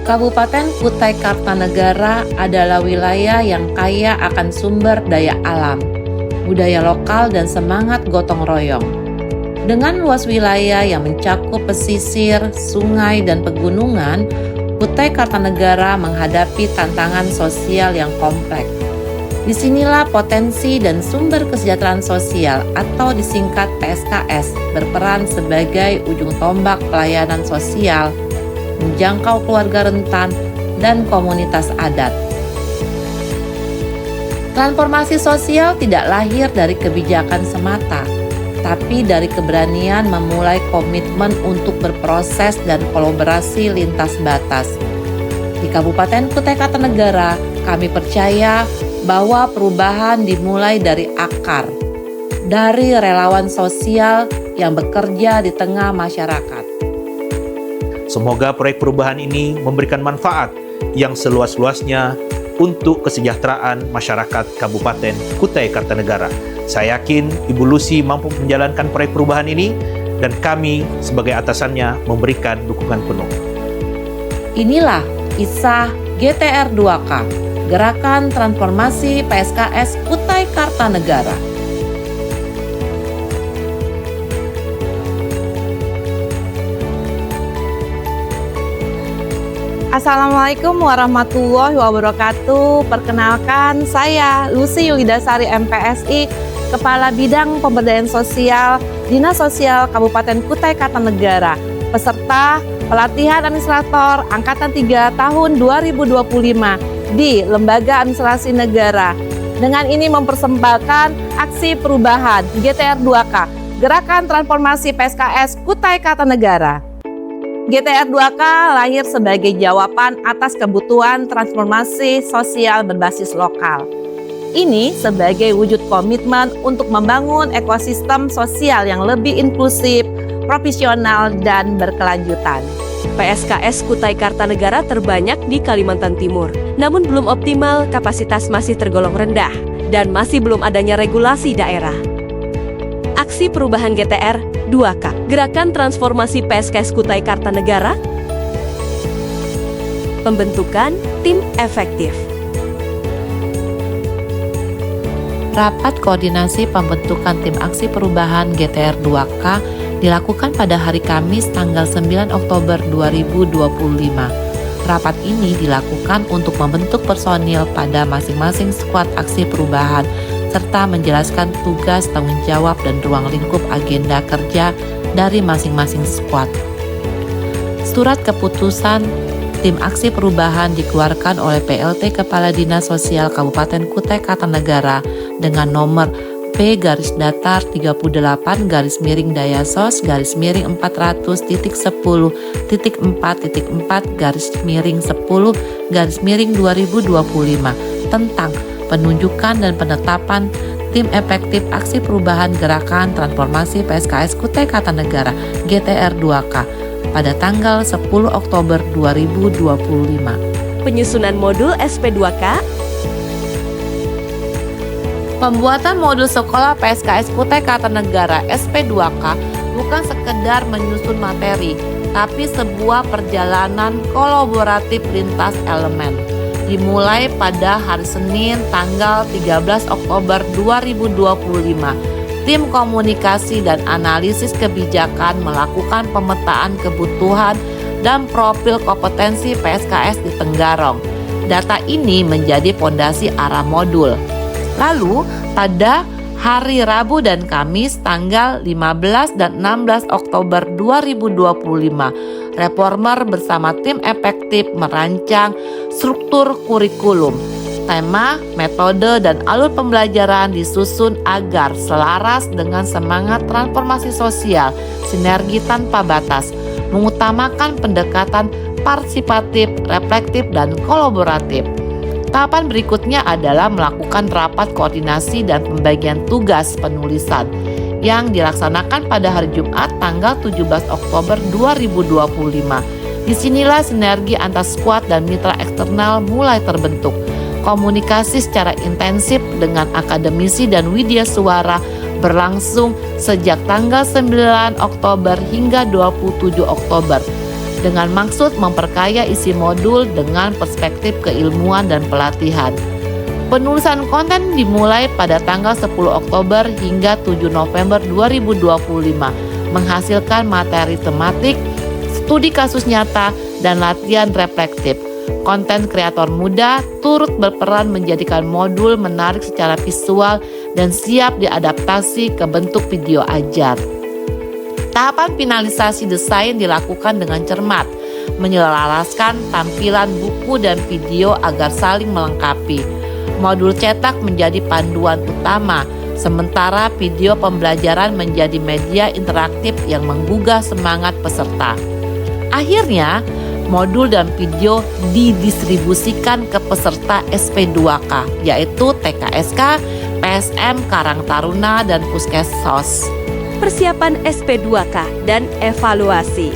Kabupaten Kutai Kartanegara adalah wilayah yang kaya akan sumber daya alam, budaya lokal, dan semangat gotong royong. Dengan luas wilayah yang mencakup pesisir, sungai, dan pegunungan, Kutai Kartanegara menghadapi tantangan sosial yang kompleks. Disinilah potensi dan sumber kesejahteraan sosial atau disingkat PSKS berperan sebagai ujung tombak pelayanan sosial, menjangkau keluarga rentan dan komunitas adat. Transformasi sosial tidak lahir dari kebijakan semata, tapi dari keberanian memulai komitmen untuk berproses dan kolaborasi lintas batas. Di Kabupaten Kutai Kartanegara, kami percaya bahwa perubahan dimulai dari akar, dari relawan sosial yang bekerja di tengah masyarakat. Semoga proyek perubahan ini memberikan manfaat yang seluas-luasnya untuk kesejahteraan masyarakat Kabupaten Kutai Kartanegara. Saya yakin Ibu Lucy mampu menjalankan proyek perubahan ini dan kami sebagai atasannya memberikan dukungan penuh. Inilah kisah GTR 2K, Gerakan Transformasi PSKS Kutai Kartanegara. Assalamualaikum warahmatullahi wabarakatuh. Perkenalkan, saya Lucy Yulidasari MPSI, Kepala Bidang Pemberdayaan Sosial Dinas Sosial Kabupaten Kutai Kartanegara, peserta pelatihan administrator Angkatan 3 tahun 2025 di Lembaga Administrasi Negara. Dengan ini mempersembahkan aksi perubahan GTR 2K, Gerakan Transformasi PSKS Kutai Kartanegara. GTR 2K lahir sebagai jawaban atas kebutuhan transformasi sosial berbasis lokal. Ini sebagai wujud komitmen untuk membangun ekosistem sosial yang lebih inklusif, profesional, dan berkelanjutan. PSKS Kutai Kartanegara terbanyak di Kalimantan Timur, namun belum optimal, kapasitas masih tergolong rendah, dan masih belum adanya regulasi daerah. Aksi perubahan GTR 2K, Gerakan Transformasi PSKS Kutai Kartanegara, pembentukan tim efektif. Rapat koordinasi pembentukan tim aksi perubahan GTR 2K dilakukan pada hari Kamis tanggal 9 Oktober 2025. Rapat ini dilakukan untuk membentuk personil pada masing-masing skuad aksi perubahan serta menjelaskan tugas, tanggung jawab, dan ruang lingkup agenda kerja dari masing-masing skuad. Surat keputusan tim aksi perubahan dikeluarkan oleh PLT Kepala Dinas Sosial Kabupaten Kutai Kartanegara dengan nomor P-Data-4.4/4.4/10.10/2025 tentang penunjukan dan penetapan tim efektif aksi perubahan Gerakan Transformasi PSKS Kutai Kartanegara GTR 2K pada tanggal 10 Oktober 2025. Penyusunan modul SP2K, pembuatan modul sekolah PSKS Kutai Kartanegara SP2K bukan sekedar menyusun materi, tapi sebuah perjalanan kolaboratif lintas elemen. Dimulai pada hari Senin tanggal 13 Oktober 2025, tim komunikasi dan analisis kebijakan melakukan pemetaan kebutuhan dan profil kompetensi PSKS di Tenggarong. Data ini menjadi fondasi arah modul. Lalu pada hari Rabu dan Kamis tanggal 15 dan 16 Oktober 2025, Reformer bersama tim efektif merancang struktur kurikulum. Tema, metode, dan alur pembelajaran disusun agar selaras dengan semangat transformasi sosial, sinergi tanpa batas, mengutamakan pendekatan partisipatif, reflektif, dan kolaboratif. Tahapan berikutnya adalah melakukan rapat koordinasi dan pembagian tugas penulisan yang dilaksanakan pada hari Jumat tanggal 17 Oktober 2025. Disinilah sinergi antar skuad dan mitra eksternal mulai terbentuk. Komunikasi secara intensif dengan akademisi dan widya suara berlangsung sejak tanggal 9 Oktober hingga 27 Oktober. dengan maksud memperkaya isi modul dengan perspektif keilmuan dan pelatihan. Penulisan konten dimulai pada tanggal 10 Oktober hingga 7 November 2025, menghasilkan materi tematik, studi kasus nyata, dan latihan reflektif. Konten kreator muda turut berperan menjadikan modul menarik secara visual dan siap diadaptasi ke bentuk video ajar. Tahapan finalisasi desain dilakukan dengan cermat, menyelaraskan tampilan buku dan video agar saling melengkapi. Modul cetak menjadi panduan utama, sementara video pembelajaran menjadi media interaktif yang menggugah semangat peserta. Akhirnya, modul dan video didistribusikan ke peserta SP2K, yaitu TKSK, PSM, Karang Taruna, dan Puskesos. Persiapan SP2K dan evaluasi.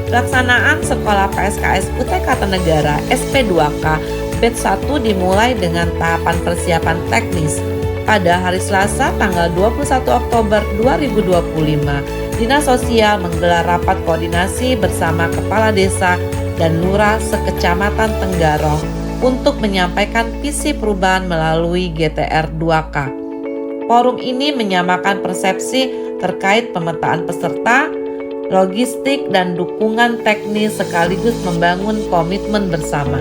Pelaksanaan Sekolah PSKS Kutai Kartanegara SP2K Batch 1 dimulai dengan tahapan persiapan teknis. Pada hari Selasa tanggal 21 Oktober 2025, Dinas Sosial menggelar rapat koordinasi bersama Kepala Desa dan Lurah sekecamatan Tenggarong untuk menyampaikan visi perubahan melalui GTR 2K. Forum ini menyamakan persepsi terkait pemetaan peserta, logistik, dan dukungan teknis sekaligus membangun komitmen bersama.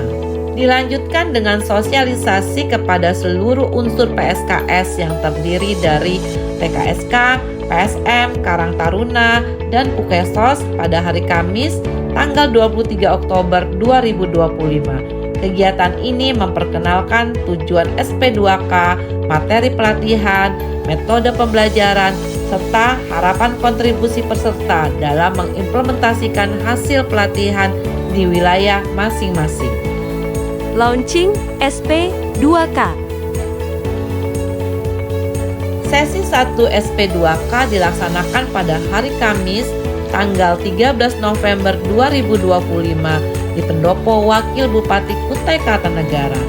Dilanjutkan dengan sosialisasi kepada seluruh unsur PSKS yang terdiri dari TKSK, PSM, Karang Taruna, dan Puskesos pada hari Kamis tanggal 23 Oktober 2025. Kegiatan ini memperkenalkan tujuan SP2K, materi pelatihan, metode pembelajaran, serta harapan kontribusi peserta dalam mengimplementasikan hasil pelatihan di wilayah masing-masing. Launching SP2K. Sesi 1 SP2K dilaksanakan pada hari Kamis tanggal 13 November 2025 di Pendopo Wakil Bupati Kutai Kartanegara.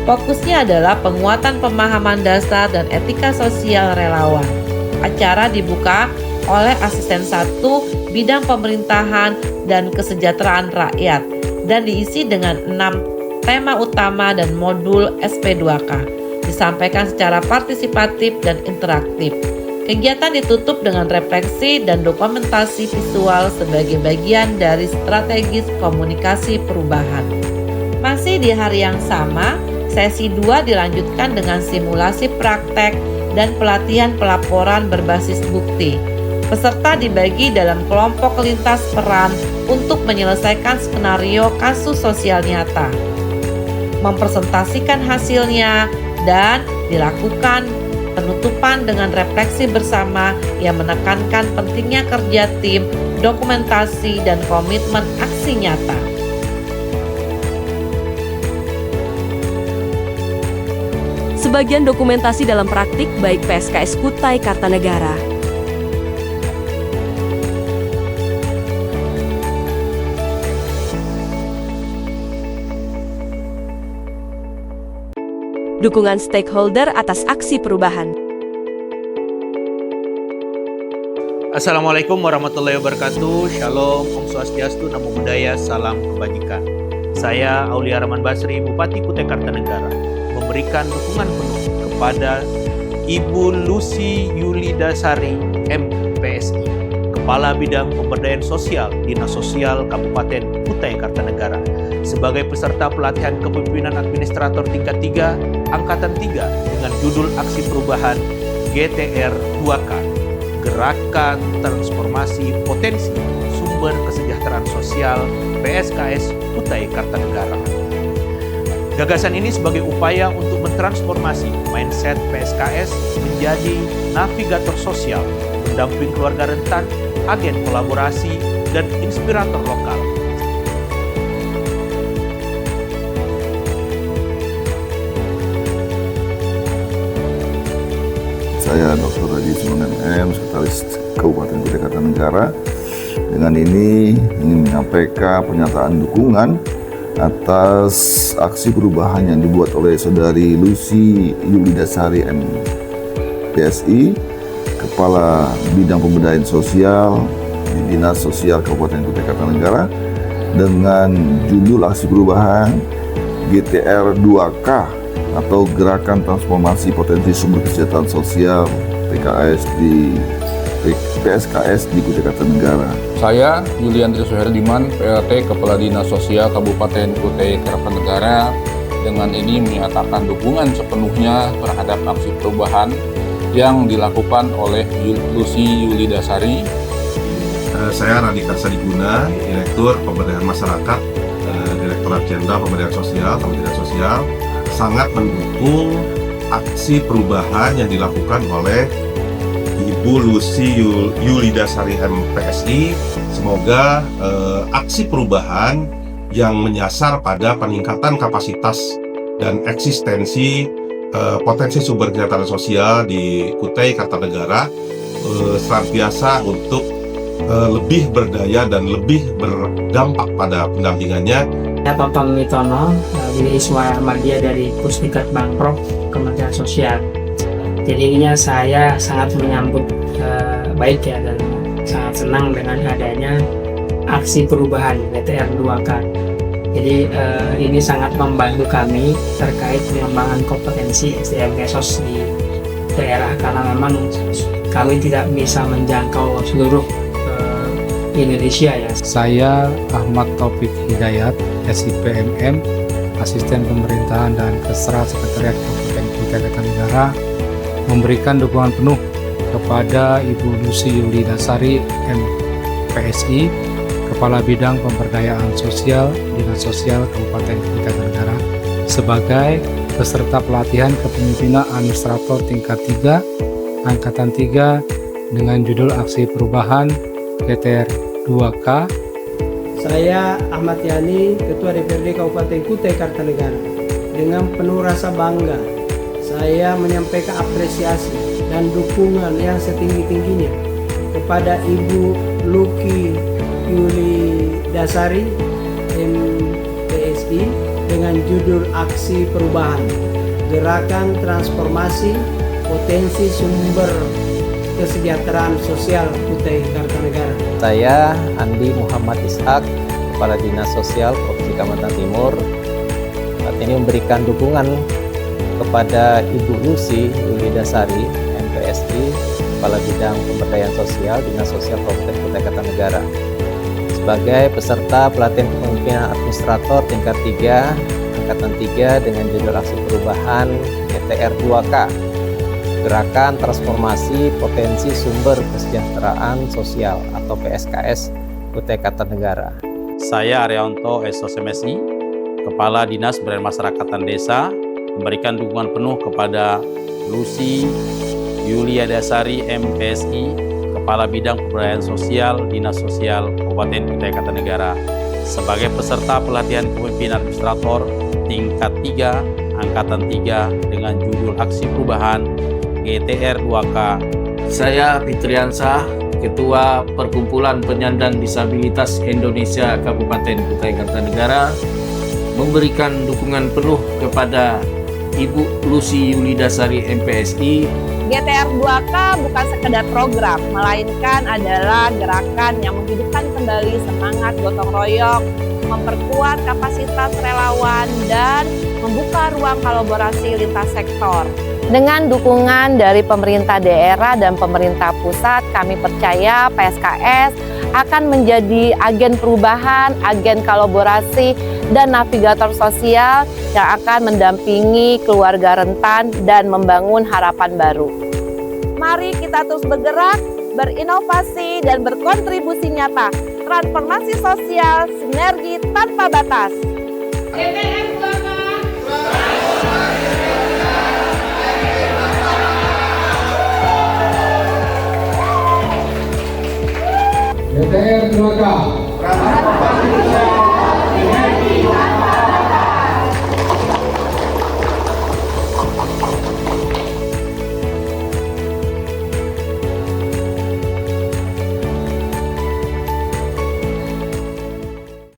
Fokusnya adalah penguatan pemahaman dasar dan etika sosial relawan. Acara dibuka oleh Asisten 1 Bidang Pemerintahan dan Kesejahteraan Rakyat dan diisi dengan 6 tema utama dan modul SP2K. Disampaikan secara partisipatif dan interaktif. Kegiatan ditutup dengan refleksi dan dokumentasi visual sebagai bagian dari strategis komunikasi perubahan. Masih di hari yang sama, sesi 2 dilanjutkan dengan simulasi praktek dan pelatihan pelaporan berbasis bukti. Peserta dibagi dalam kelompok lintas peran untuk menyelesaikan skenario kasus sosial nyata, mempresentasikan hasilnya, dan dilakukan penutupan dengan refleksi bersama yang menekankan pentingnya kerja tim, dokumentasi, dan komitmen aksi nyata. Sebagian dokumentasi dalam praktik baik PSKS Kutai Kartanegara. Dukungan stakeholder atas aksi perubahan. Assalamualaikum warahmatullahi wabarakatuh. Shalom, Om Swastiastu, Namo Buddhaya, Salam Kebajikan. Saya Aulia Rahman Basri, Bupati Kutai Kartanegara, memberikan dukungan penuh kepada Ibu Lucy Yulidasari, MPSI, Kepala Bidang Pemberdayaan Sosial Dinas Sosial Kabupaten Kutai Kartanegara, sebagai peserta pelatihan kepemimpinan administrator tingkat 3, Angkatan 3 dengan judul Aksi Perubahan GTR 2K, Gerakan Transformasi Potensi Sumber Kesejahteraan Sosial PSKS Kutai Kartanegara. Gagasan ini sebagai upaya untuk mentransformasi mindset PSKS menjadi navigator sosial, pendamping keluarga rentan, agen kolaborasi, dan inspirator lokal. Saya Dr. Haji Sunan M, Sekretaris Kabupaten Kutai Kartanegara. Dengan ini ingin menyampaikan pernyataan dukungan atas aksi perubahan yang dibuat oleh Saudari Lucy Yulidasari MPSI, Kepala Bidang Pemberdayaan Sosial di Dinas Sosial Kabupaten Kutai Kartanegara dengan judul aksi perubahan GTR 2K atau Gerakan Transformasi Potensi Sumber Kesejahteraan Sosial PSKS di Kutai Kartanegara. Saya Yuliandri Suherdiman, PLT Kepala Dinas Sosial Kabupaten Kutai Kartanegara, dengan ini menyatakan dukungan sepenuhnya terhadap aksi perubahan yang dilakukan oleh Lucy Yulidasari. Saya Radika Sadiguna, Direktur Pemberdayaan Masyarakat, Direktorat Jenderal Pemberdayaan Sosial, Kementerian Sosial, sangat mendukung aksi perubahan yang dilakukan oleh Ibu Lucy Yulidasari MPSI. Semoga aksi perubahan yang menyasar pada peningkatan kapasitas dan eksistensi potensi sumber kesejahteraan sosial di Kutai Kartanegara senantiasa untuk lebih berdaya dan lebih berdampak pada pendampingannya. Saya Tonton Mitono, ini Iswa Ahmadiyah dari Pusdikat Bangprov Kementerian Sosial. Jadinya saya sangat menyambut baik ya, dan sangat senang dengan adanya aksi perubahan GTR 2K. Jadi ini sangat membantu kami terkait pengembangan kompetensi SDM Kesos di daerah, karena memang kami tidak bisa menjangkau seluruh Indonesia ya. Saya Ahmad Taufik Hidayat, SIPMM, Asisten Pemerintahan dan Kesra Sekretariat Kabupaten Kutai Kartanegara, memberikan dukungan penuh kepada Ibu Lucy Yulidasari MPSI, Kepala Bidang Pemberdayaan Sosial Dinas Sosial Kabupaten Kutai Kartanegara, sebagai peserta pelatihan kepemimpinan administrator tingkat 3 Angkatan 3 dengan judul Aksi Perubahan GTR 2K. Saya Ahmad Yani, Ketua DPRD Kabupaten Kutai Kartanegara. Dengan penuh rasa bangga, saya menyampaikan apresiasi dan dukungan yang setinggi-tingginya kepada Ibu Lucy Yulidasari MPSI dengan judul Aksi Perubahan Gerakan Transformasi Potensi Sumber Kesejahteraan Sosial Kutai Kartanegara. Saya Andi Muhammad Ishak, Kepala Dinas Sosial Provinsi Kalimantan Timur, saat ini memberikan dukungan kepada Ibu Lucy Yulidasari MPSI, Kepala Bidang Pemberdayaan Sosial Dinas Sosial Kabupaten Kutai Kartanegara, sebagai peserta pelatihan kepemimpinan administrator tingkat 3 Angkatan 3 dengan judul Aksi Perubahan GTR 2K, Gerakan Transformasi Potensi Sumber Kesejahteraan Sosial atau PSKS Kutai Kartanegara. Saya Arianto SOSMSI, Kepala Dinas Pemberdayaan Masyarakatan Desa, memberikan dukungan penuh kepada Lucy Yulidasari MPSI, Kepala Bidang Pemberdayaan Sosial Dinas Sosial Kabupaten Kutai Kartanegara, sebagai peserta pelatihan kepemimpinan administrator tingkat 3 Angkatan 3 dengan judul Aksi Perubahan GTR 2K. Saya Fitriansah, Ketua Perkumpulan Penyandang Disabilitas Indonesia Kabupaten Kutai Kartanegara, memberikan dukungan penuh kepada Ibu Lucy Yulidasari MPSI. GTR 2K bukan sekedar program, melainkan adalah gerakan yang menghidupkan kembali semangat gotong royong, memperkuat kapasitas relawan, dan membuka ruang kolaborasi lintas sektor. Dengan dukungan dari pemerintah daerah dan pemerintah pusat, kami percaya PSKS akan menjadi agen perubahan, agen kolaborasi, dan navigator sosial yang akan mendampingi keluarga rentan dan membangun harapan baru. Mari kita terus bergerak, berinovasi, dan berkontribusi nyata. Transformasi sosial, sinergi tanpa batas. GTR 2K. GTR 2K.